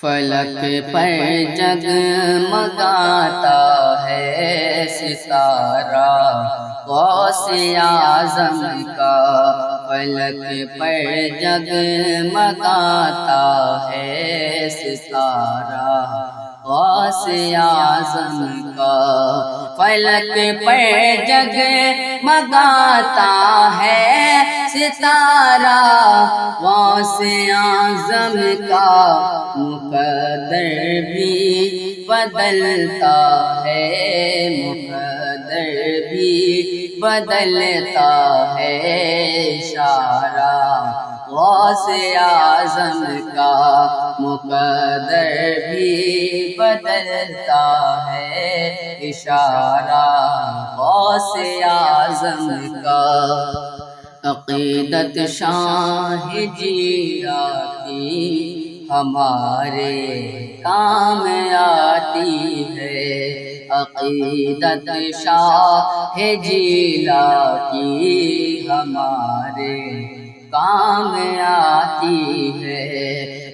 فلک پر جگمگاتا ہے ستارہ غوث اعظم کا، فلک پر جگمگاتا ہے ستارہ غوث اعظم کا، فلک پر جگمگاتا ہے ستارہ غوث اعظم کا، مقدر بھی بدلتا ہے، مقدر بھی بدلتا ہے، اشارہ غوث اعظم کا، مقدر بھی بدلتا ہے، اشارہ غوث اعظم کا۔ عقیدت شاہ جیلا کی ہمارے کام آتی ہے، عقیدت شاہ جیلا کی ہمارے کام آتی ہے،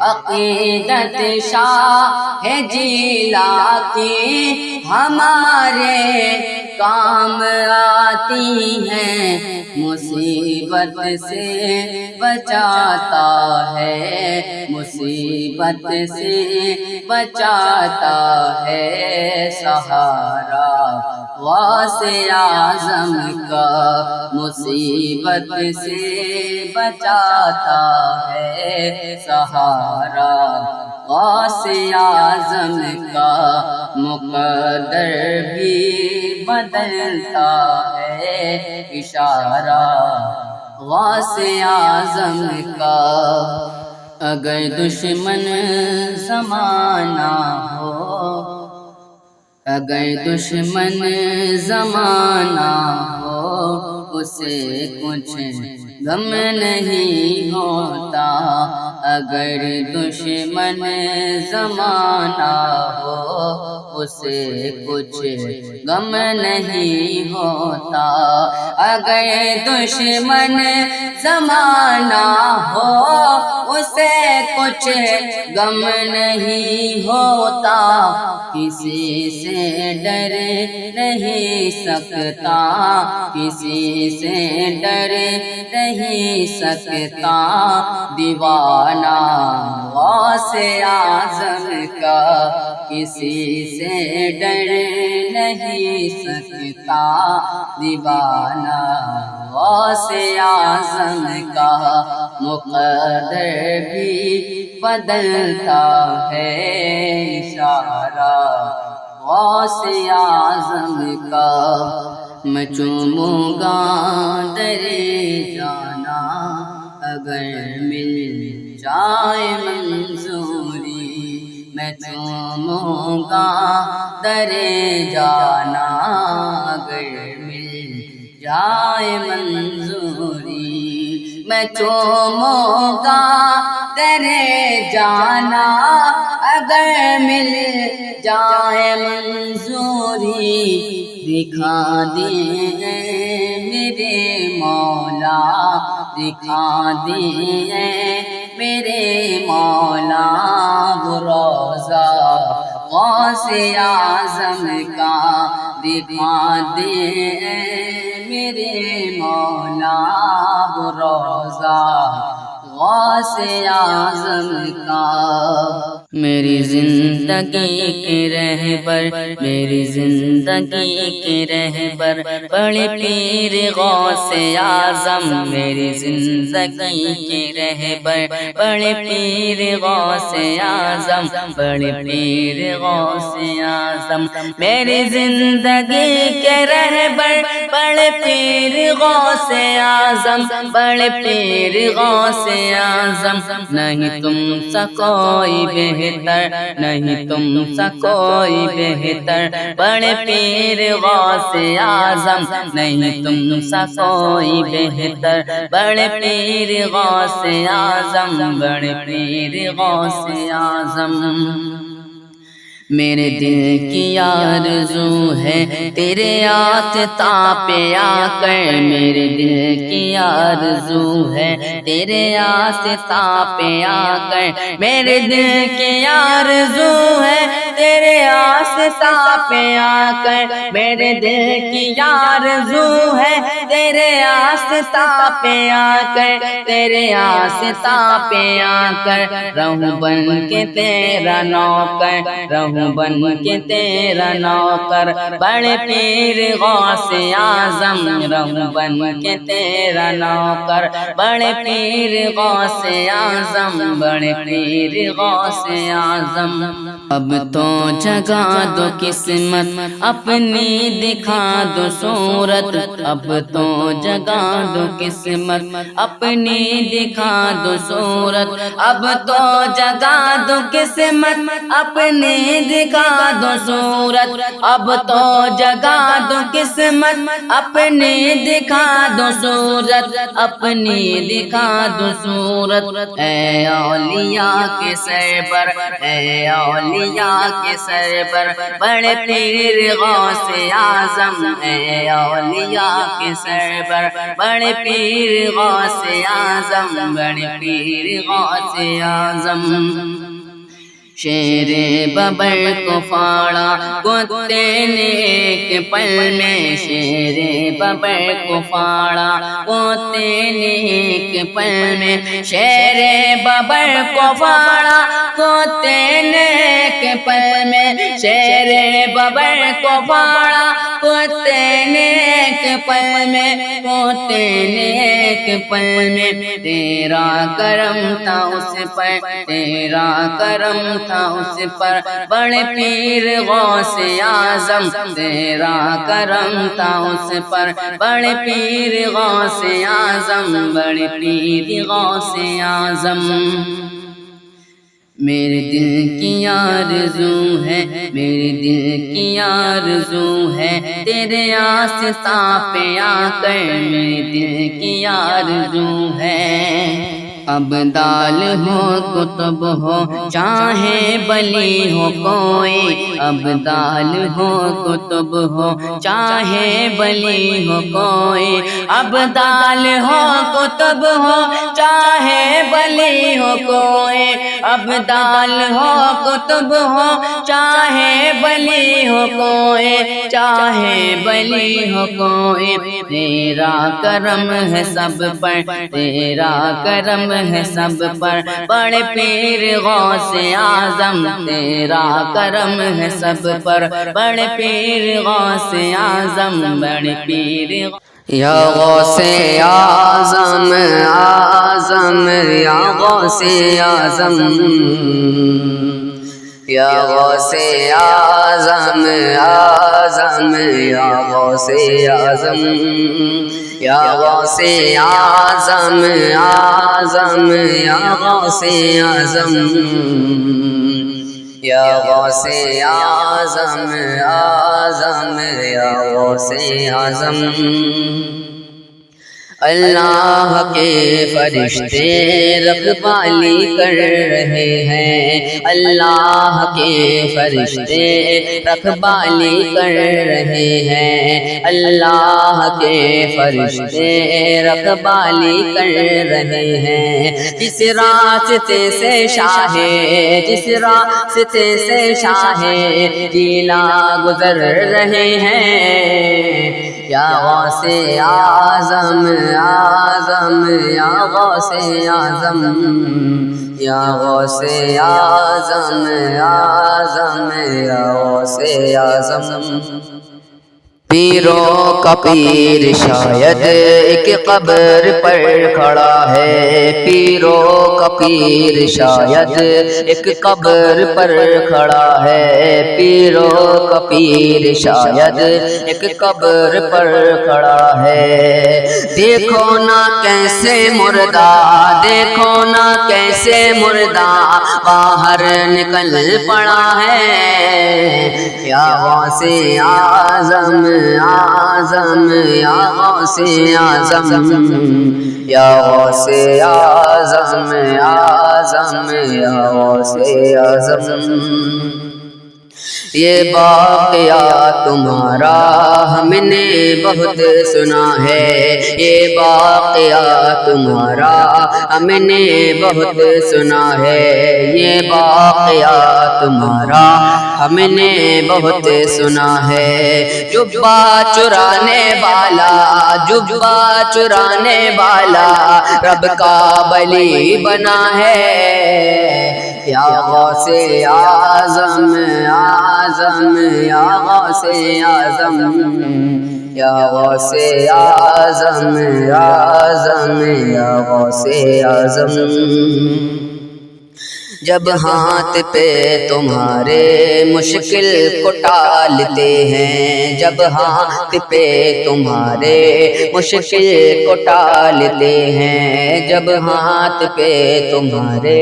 عقیدت شاہ جیلا کی ہمارے کام آتی ہے، مصیبت سے بچاتا ہے، مصیبت سے بچاتا ہے، سہارا غوث اعظم کا، مصیبت سے بچاتا ہے، سہارا غوث اعظم کا، مقدر بھی بدلتا ہے، اشارہ غوث اعظم کا۔ اگر دشمن زمانہ ہو، اگر دشمن زمانہ ہو، اسے کچھ غم نہیں ہوتا، اگر دشمن زمانہ ہو، اسے کچھ غم نہیں ہوتا، اگر دشمن زمانہ ہو، اسے کچھ غم نہیں ہوتا، کسی سے ڈر نہیں سکتا، کسی سے ڈر نہیں سکتا، دیوانہ غوث اعظم کا، کسی سے ڈر نہیں سکتا، دیوانہ غوث اعظم کا، مقدر بھی بدلتا ہے، اشارہ غوث اعظم کا۔ میں چوموں گا در جانا اگر مل جائے منظوری، میں چوموں گا در جانا اگر مل جائے منظوری، میں چوموں گا در جانا اگر مل جائے منظوری، دکھا دیے میرے مولا، دکھا دیے میرے مولا، وہ روضہ غوث اعظم کا، دکھا دیے میرے مولا، وہ روضہ غوث اعظم کا۔ میری زندگی کے رہبر، میری زندگی کے رہبر، بڑے پیر غوث اعظم، میری زندگی کے رہبر، بڑے پیر غوث اعظم، بڑے پیر غوث اعظم، میری زندگی کے رہبر، بڑے پیر غوث اعظم، بڑے پیر غوث اعظم، نہیں تم سا کوئی بہتر، نہیں تم سا کوئی بہتر، بڑے پیر غوث اعظم، نہیں تم سا کوئی بہتر، بڑے پیر غوث اعظم، بڑے پیر غوث اعظم، میرے دل کی آرزو ہے تیرے آفتاب پہ آ کر، میرے دل کی آرزو ہے تیرے آفتاب پہ آ کر، میرے دل کی آرزو ہے تیرے آفتاب پہ آ کر، میرے دل کی آرزو ہے تیرے آفتاب پہ آ کر، تیرے آفتاب پہ آ کر رہوں بن کے تیرا نوکر، رہوں بن کے تیرا نوکر، بڑے پیر غوث اعظم، رہوں بن کے تیرا نوکر، بڑے پیر غوث اعظم، بڑے پیر غوث اعظم۔ اب تو جگا دو قسمت اپنی، دکھا دو صورت، اب تو جگا دو قسمت اپنی، دکھا دو صورت، اب تو جگا دو قسمت اپنی، دکھا دو صورت، اب تو جگا دو قسمت اپنی، دکھا دو صورت، اپنی دکھا دو صورت۔ اے اولیاء کے سرور، اے اولیاء کے سرور، بڑے پیر غوث اعظم، اے اولیاء کے سرور، بڑے پیر غوث اعظم، بڑے پیر غوث اعظم۔ شیر ببر کو پھاڑا کتے نے ایک پل میں، شیر ببر کو پھاڑا کتے نے ایک پل میں، شیر ببر کو پھاڑا کتے نے ایک پل میں، شیر ببر کو پھاڑا کتے نے ایک پل میں، کتے نے ایک پل میں، تیرا کرم تھا اس پر، تیرا کرم تھا اس پر، بڑے پیر غوث اعظم، تیرا کرم تھا اس پر، بڑے پیر غوث اعظم، بڑے پیر غوث اعظم۔ میرے دل کی آرزو ہے، میرے دل کی آرزو ہے تیرے آفتاب پہ آ کر، میرے دل کی آرزو ہے۔ ابدال ہو کتب ہو چاہے بلی ہو کوئی، ابدال ہو کتب ہو چاہے بلی ہو کوئی، ابدال ہو کتب ہو چاہے بلی ہو کوئی، ابدال ہو کتب ہو چاہے بلی ہو کوئی، چاہے بلی ہو کوئی، تیرا کرم ہے سب پر، تیرا کرم ہے سب پر، بڑے پیر غوث اعظم، تیرا کرم ہے سب پر، بڑے پیر غوث اعظم، بڑے پیر یا غوث اعظم، اعظم یا غوث اعظم، یا غوث اعظم، اعظم یا غوث اعظم، یا غوث اعظم، اعظم یا غوث اعظم، یا غوث اعظم، اعظم یا غوث اعظم۔ اللہ کے فرشتے رکھوالی کر رہے ہیں، اللہ کے فرشتے رکھوالی کر رہے ہیں، اللہ کے فرشتے رکھوالی کر رہے ہیں۔ جس راستے سے شاہ، جس راستے سے شاہ جیلا گزر رہے ہیں، یا غوث اعظم، اعظم یا غوث اعظم، یا غوث اعظم، اعظم یا غوث اعظم۔ پیروں کا پیر شاید ایک قبر پر کھڑا ہے، پیروں کا پیر شاید ایک قبر پر کھڑا ہے، پیروں کا پیر شاید ایک قبر پر کھڑا ہے۔ دیکھو نا کیسے مردہ، دیکھو نا کیسے مردہ باہر نکل پڑا ہے، یا غوث اعظم، اعظم یا غوث اعظم، یا غوث اعظم، اعظم یا غوث اعظم۔ یہ واقعہ تمہارا ہم نے بہت سنا ہے، یہ واقعہ تمہارا ہم نے بہت سنا ہے، یہ واقعہ تمہارا ہم نے بہت سنا ہے۔ جبہ چرانے والا، جبہ چرانے والا رب کا ولی بنا ہے، یا غوث اعظم اعظم، یا غوث اعظم، یا غوث اعظم اعظم، یا غوث اعظم۔ جب ہاتھ پہ تمہارے مشکل کو ٹالتے ہیں، جب ہاتھ پہ تمہارے مشکل کو ٹالتے ہیں، جب ہاتھ پہ تمہارے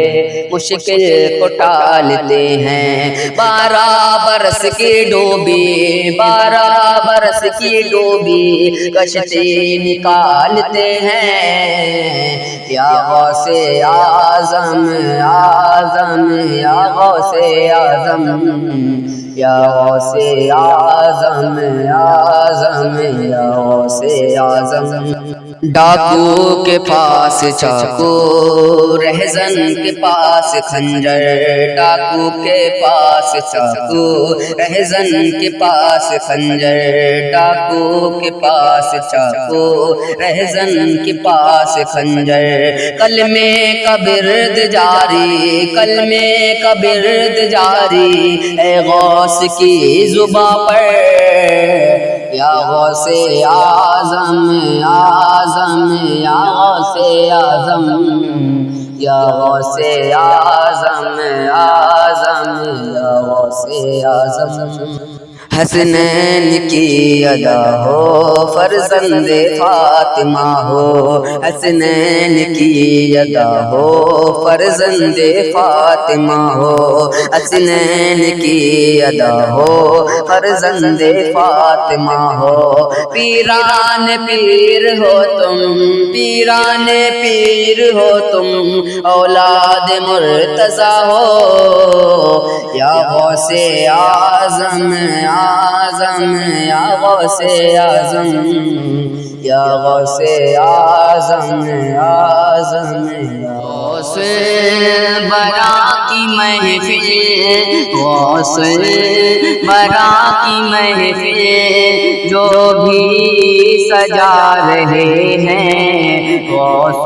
مشکل کو ٹالتے ہیں، 12 برس کی ڈوبی، 12 برس کی ڈوبی کشتی نکالتے ہیں، یا غوث اعظم اعظم، یا غوث اعظم، یا غوث اعظم اعظم، یا غوث اعظم۔ ڈاکو کے پاس چاقو، رہزن کے پاس خنجر، ڈاکو کے پاس چاقو، رہزن کے پاس خنجر، ڈاکو کے پاس چاقو، رہزن کے پاس خنجر، کلمے کا ورد جاری، کلمے کا ورد جاری اے غوث کی زباں پر، یا غوث اعظم اعظم، یا غوث اعظم، یا غوث اعظم اعظم، یا غوث اعظم۔ حسنین کی ادا ہو فرزند فاطمہ ہو، حسنین کی ادا ہو فرزند فاطمہ ہو، حسنین کی ادا ہو فرزند فاطمہ ہو، پیران پیر ہو تم، پیران پیر ہو تم، اولاد مرتضیٰ ہو، یا غوث اعظم اعظم، یا غوث اعظم، یا غوث اعظم اعظم، یا غوث برا کی محفل، غوث برا کی محفل جو بھی سجا رہے ہیں، غوث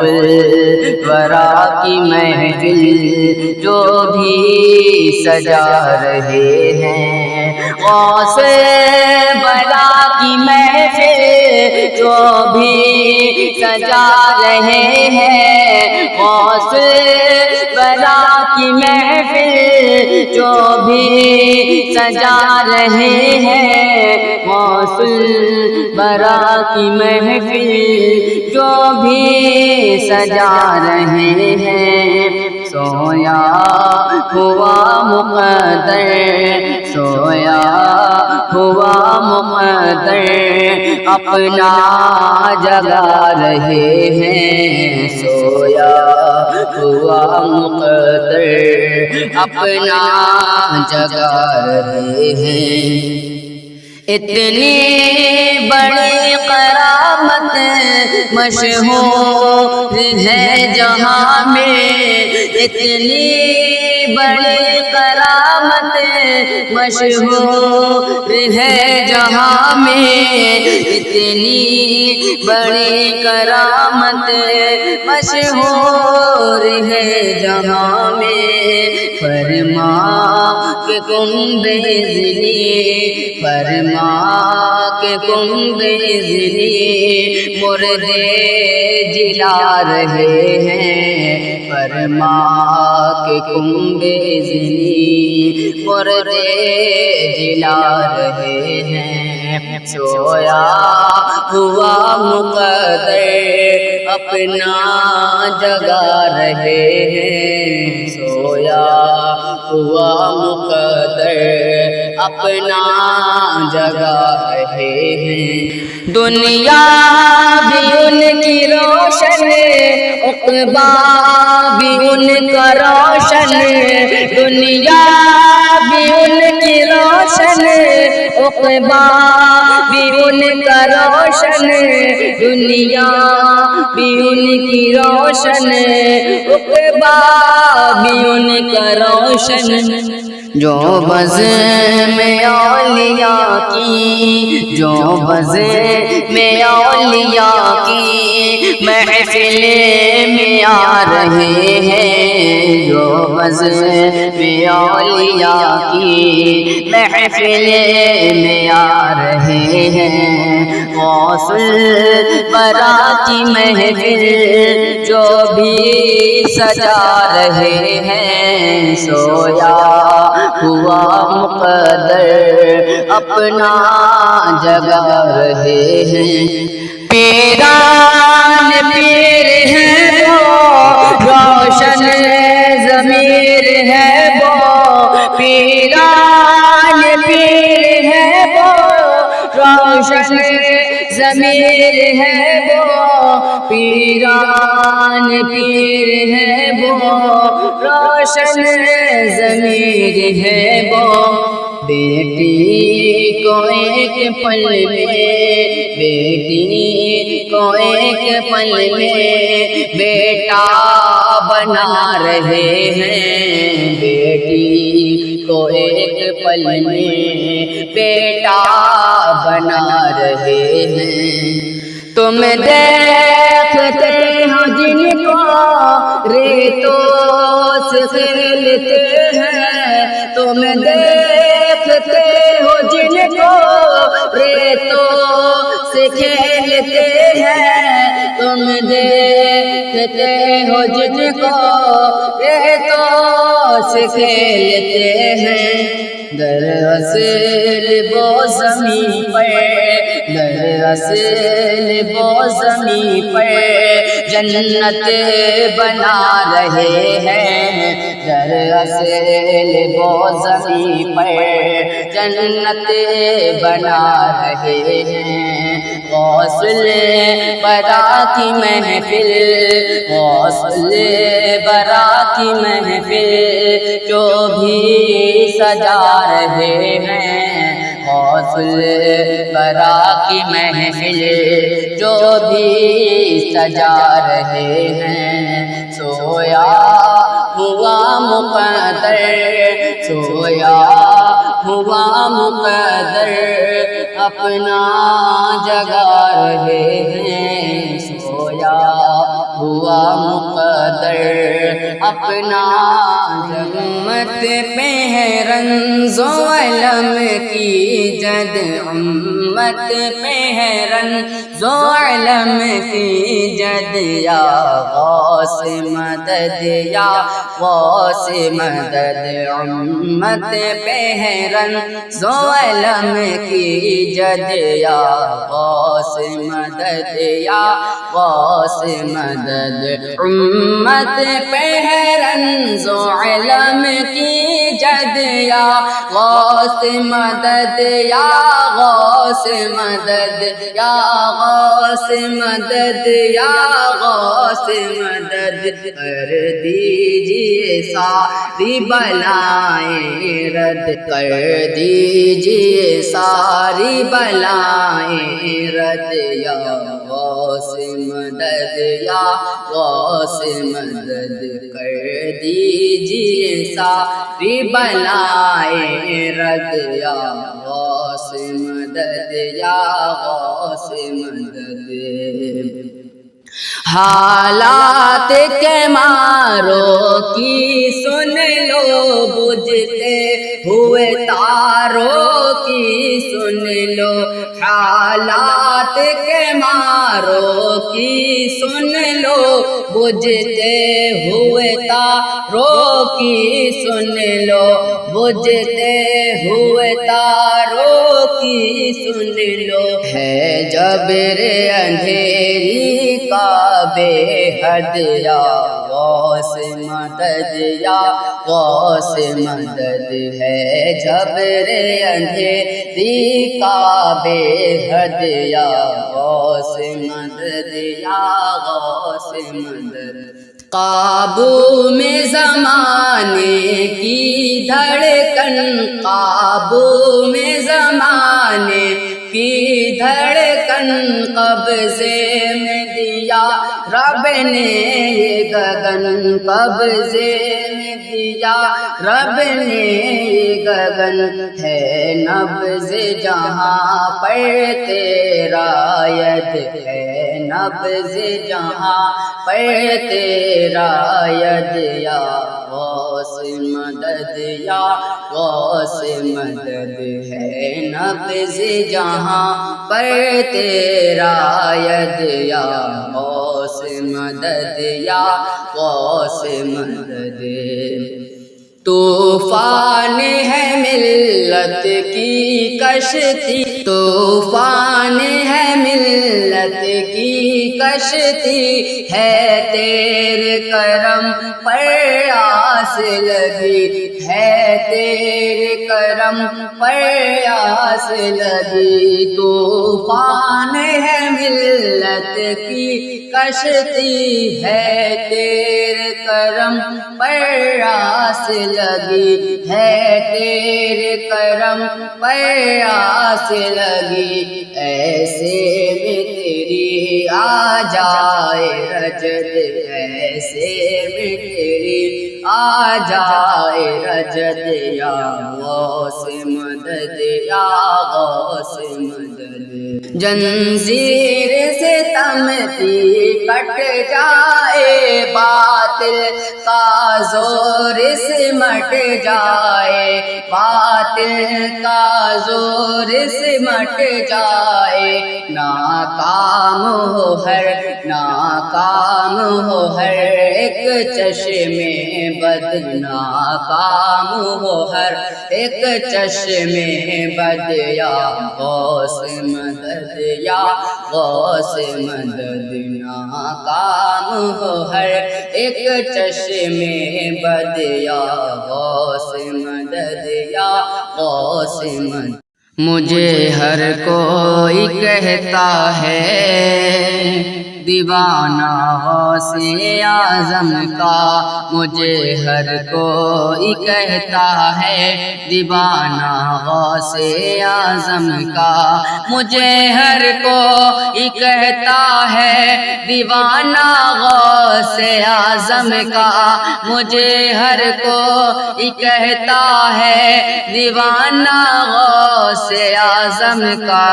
برا کی محفل جو بھی سجا رہے ہیں، غوث برا کی محفل جو بھی سجا رہے ہیں، غوث برا کی محفل جو بھی سجا رہے ہیں، غوث برا کی محفل جو بھی سجا رہے ہیں، سویا ہوا مقدر، سویا ہوا مقدر اپنا جگا رہے ہیں، سویا ہوا مقدر اپنا جگا رہے ہیں۔ اتنی بڑی کرامت مشہور ہے جہاں میں، اتنی بڑی کرامت مشہور ہے جہاں میں، اتنی بڑی کرامت مشہور ہے جہاں میں، فرما کہ کن بِإِذْنِی، فرما کہ کن بِإِذْنِی مردے جلا رہے ہیں، فرما کہ کن بِإِذْنِی مردے جلا رہے ہیں، سویا ہوا مقدر اپنا جگا رہے ہیں، سویا ہوا مقدر اپنا جگا رہے ہیں، دنیا بھی ان کی روشن، عقبیٰ بھی ان کا روشن، دنیا بھی ان کی روشن، عقبا بھی ان کا روشن، دنیا بھی ان کی روشن، عقبا بھی ان کا روشن۔ جو بز میں اولیاء کی، جو بز میں اولیاء کی محفل میں آ رہے ہیں، جو بز میں اولیاء کی محفل میں آ رہے ہیں، غوث الورا کی محفل جو بھی سجا رہے ہیں، سویا ہوا مقدر اپنا جگا رہے ہیں۔ پیران پیر ہے وہ، روشن ضمیر ہے وہ، پیران پیر ہے وہ، روشن ضمیر ہے وہ، پیران پیر ہے وہ، روشن ضمیر ہے وہ۔ بیٹی کو ایک پل میں، بیٹی کو ایک پل میں بیٹا بنا رہے ہیں، بیٹی کو ایک پل میں بیٹا بنا رہے ہیں۔ تم دیکھتے ہو جن کو ریتوں سے کھیلتے ہیں، تم دیکھتے ہو جن کو ریتوں سے کھیلتے ہیں، تم دیکھتے ہو جن کو ریتوں سے کھیلتے ہیں۔ دراصل وہ زمین پر، دراصل وہ زمین پر جنت بنا رہے ہیں، دراصل وہ زمین پر جنت بنا رہے ہیں۔ غوث الورا کی محفل، غوث الورا کی محفل جو بھی سجا رہے ہیں، غوث الورا کی محفل جو بھی سجا رہے ہیں۔ سویا ہوا مقدر، سویا ہوا مقدر اپنا جگا رہے ہیں، سویا ہوا مقدر اپنا جگا۔ امت پہ ہے رنز و علم کی جد، امت پہ ہے رنز و علم کی جد، یا غوث مدد یا غوث مدد۔ امت پہ ہے رنز و علم کی جد، یا غوث مدد یا غوث مدد۔ امت پہ ہے رنز و علم کی جد، یا غوث مدد یا غوث مدد، یا غوث مدد یا غوث مدد۔ کر دیجئے ساری بلائیں رد، کر دیجئے ساری بلائیں رد، یا غوث مدد یا غوث مدد۔ کر دیجئے ساری بلائیں رد، یا غوث مدد یا غوث مدد۔ حالات کے ماروں کی سن لو، بجھتے ہوئے تاروں کی سن لو، حالات کے ماروں کی سن لو، بجھتے ہوئے تاروں کی سن لو، بجھتے ہوئے تاروں کی سن لو۔ ہے جبر اندھیری کا بے حد، یا غوث مدد یا غوث مدد۔ ہے جبر اندھیری کا بے حد، یا غوث مدد یا غوث مدد۔ قابو میں زمانے کی دھڑکن، قابو میں زمانے کی دھڑکن، قبضے میں دیا رب نے یہ گگن، قبضے میں دیا رب نے یہ گگن، ہے نبض جہاں پر تیرا ید، ہے نبض جہاں پر تیرا ید، یا غوث مدد، یا غوث مدد، ہے نبض جہاں پر تیرا ید، یا غوث مدد، یا غوث مدد۔ طوفان ہے ملت کی کشتی، طوفان ہے ملت کی کشتی، ہے تیرے کرم پر آس لگی، ہے تیرے کرم پر آس لگی۔ طوفان ہے ملت کی کشتی، ہے تیرے کرم پر آس لگی، ہے تیرے کرم پر آس لگی، ایسے میں تیری آ جائے رجت، ایسے میں تیری آ جائے رجت، یا غوث مدد، یا غوث مدد۔ جنزیر سے تمتی کٹ جائے، باطل کا زور سمٹ جائے، باطل کا زور سمٹ جائے، ناکام ہو ہر، ناکام ہو ہر ایک چشمے بد، ناکام ہو ہر ایک چشمے بد، یا غوث مدد، یا غوث مدد، ناکام ہو ہر ایک چشمے بد، یا غوث مدد، یا غوث مدد۔ مجھے ہر کوئی کہتا ہے دیوانہ غوث اعظم کا، مجھے ہر کوئی کہتا ہے دیوانہ غوث اعظم کا، مجھے ہر کوئی کہتا ہے دیوانہ غوث اعظم کا، مجھے ہر کوئی کہتا ہے دیوانہ غوث اعظم کا،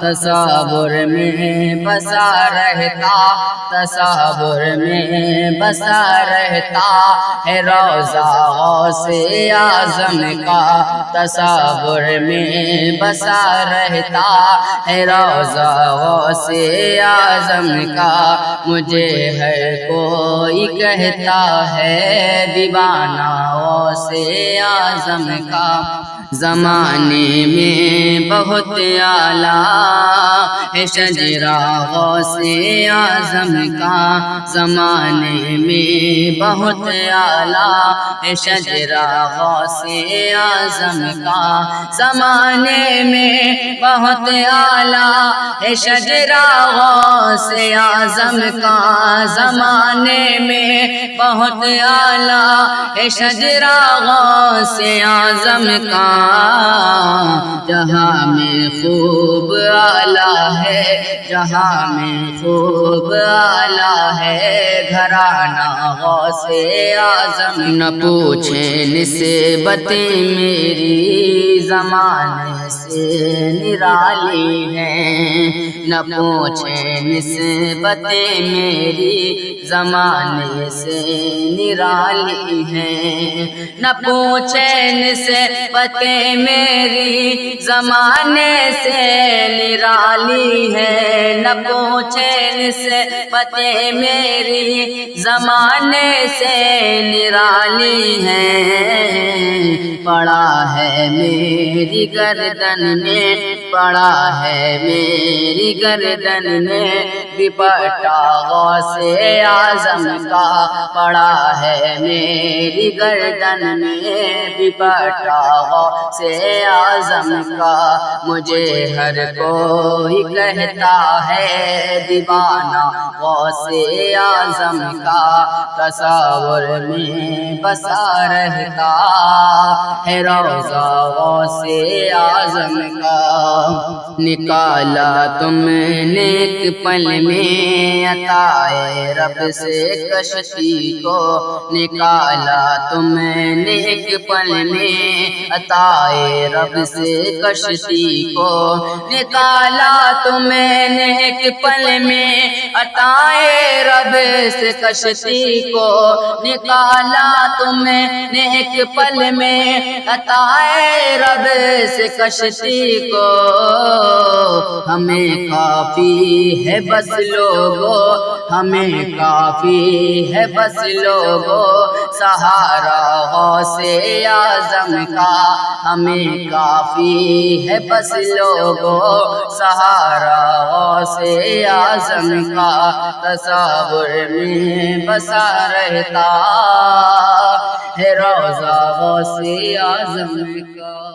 تصور میں بسا رہتا، تصور میں بسا رہتا ہے روضہ غوث اعظم کا، تصور میں بسا رہتا ہے روضہ غوث اعظم کا، مجھے ہر کوئی کہتا ہے دیوانہ غوث اعظم کا۔ زمانے میں بہت اعلیٰ ہے شجرہ غوث اعظم کا، زمانے میں بہت اعلیٰ ہے شجرہ غوث اعظم کا، زمانے میں بہت اعلیٰ ہے شجرہ غوث اعظم کا، زمانے میں بہت اعلیٰ ہے شجرہ غوث اعظم کا، جہاں میں خوب اعلیٰ ہے، جہاں میں خوب اعلیٰ ہے گھرانہ غوث اعظم، نہ پوچھیں نسبتیں میری زمانے سے نرالی ہیں، نہ پوچھیں نسبتیں میری زمانے سے نرالی ہیں، نہ پوچھیں نسبتیں میری زمانے سے نرالی ہے، نہ پوچھیں نسبتیں میری زمانے سے نرالی ہے، پڑا ہے میری گردن میں پڑا ہے میری گردن میں دوپٹہ غوث اعظم کا پڑا ہے میری گردن میں دوپٹہ غوث اعظم کا مجھے ہر کوئی کہتا ہے دیوانہ غوث اعظم کا تصور میں بسا رہتا ہے روضہ غوث اعظم کا نکالا تم نے ایک پل میں عطائے رب سے کشتی کو نکالا تم نے ایک پل میں عطائے رب سے کشتی کو نکالا تم نے ایک پل میں عطائے رب سے کشتی کو نکالا تم نے ایک پل میں عطائے رب سے کشتی کو ہمیں کافی ہے بس لوگو ہمیں کافی ہے بس لوگو سہارا غوث اعظم کا ہمیں کافی ہے بس لوگو سہارا غوث اعظم کا تصور میں بسا رہتا ہے روضہ غوث اعظم کا